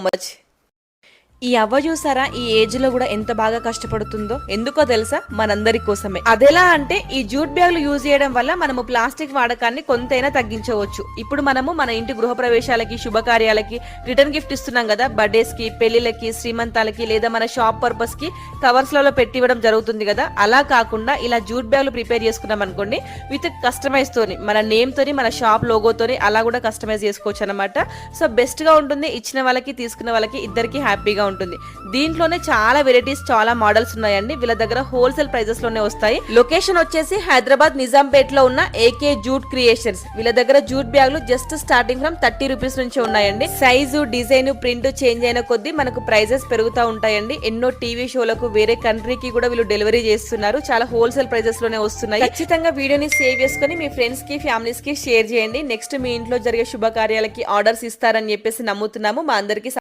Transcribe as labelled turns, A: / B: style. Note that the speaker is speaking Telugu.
A: మచ్. ఈ అవ్వ చూసారా ఈ ఏజ్ లో కూడా ఎంత బాగా కష్టపడుతుందో. ఎందుకో తెలుసా? మనందరి కోసమే. అదెలా అంటే ఈ జూట్ బ్యాగులు యూజ్ చేయడం వల్ల మనము ప్లాస్టిక్ వాడకాన్ని కొంతైనా తగ్గించవచ్చు. ఇప్పుడు మనము మన ఇంటి గృహప్రవేశాలకి, శుభకార్యాలకి రిటర్న్ గిఫ్ట్ ఇస్తున్నాం కదా, బర్త్డేస్ కి, పెళ్లిళ్ళకి, శ్రీమంతాలకి, లేదా మన షాప్ పర్పస్ కి కవర్స్ లలో పెట్టి ఇవ్వడం జరుగుతుంది కదా. అలా కాకుండా ఇలా జూట్ బ్యాగులు ప్రిపేర్ చేసుకున్నాం అనుకోండి, విత్ కస్టమైజ్ తోని, మన నేమ్ తోని, మన షాప్ లోగోతోని అలా కూడా కస్టమైజ్ చేసుకోవచ్చు అనమాట. సో బెస్ట్ గా ఉంటుంది. ఇచ్చిన వాళ్ళకి, తీసుకున్న వాళ్ళకి ఇద్దరికి హ్యాపీగా ఉంటుంది. దీంట్లోనే చాలా వెరైటీస్, చాలా మోడల్స్ ఉన్నాయండి. వీళ్ళ దగ్గర హోల్సేల్ ప్రైజెస్ లోనే వస్తాయి. లొకేషన్ వచ్చేసి హైదరాబాద్ నిజాంపేట్ లో ఉన్న ఏకే జూట్ క్రియేషన్స్. వీళ్ళ దగ్గర జూట్ బ్యాగులు జస్ట్ స్టార్టింగ్ ఫ్రమ్ 30 రూపీస్ నుంచి ఉన్నాయండి. సైజు, డిజైన్, ప్రింట్ చేంజ్ అయిన కొద్దీ మనకు ప్రైజెస్ పెరుగుతూ ఉంటాయండి. ఎన్నో టీవీ షోలకు, వేరే కంట్రీకి కూడా వీళ్ళు డెలివరీ చేస్తున్నారు. చాలా హోల్సేల్ ప్రైజెస్ లోనే వస్తున్నాయి. ఖచ్చితంగా వీడియోని సేవ్ చేసుకుని మీ ఫ్రెండ్స్ కి, ఫ్యామిలీస్ కి షేర్ చేయండి. నెక్స్ట్ మీ ఇంట్లో జరిగే శుభకార్యాలకి ఆర్డర్స్ ఇస్తారని చెప్పేసి నమ్ముతున్నాము. మా అందరికి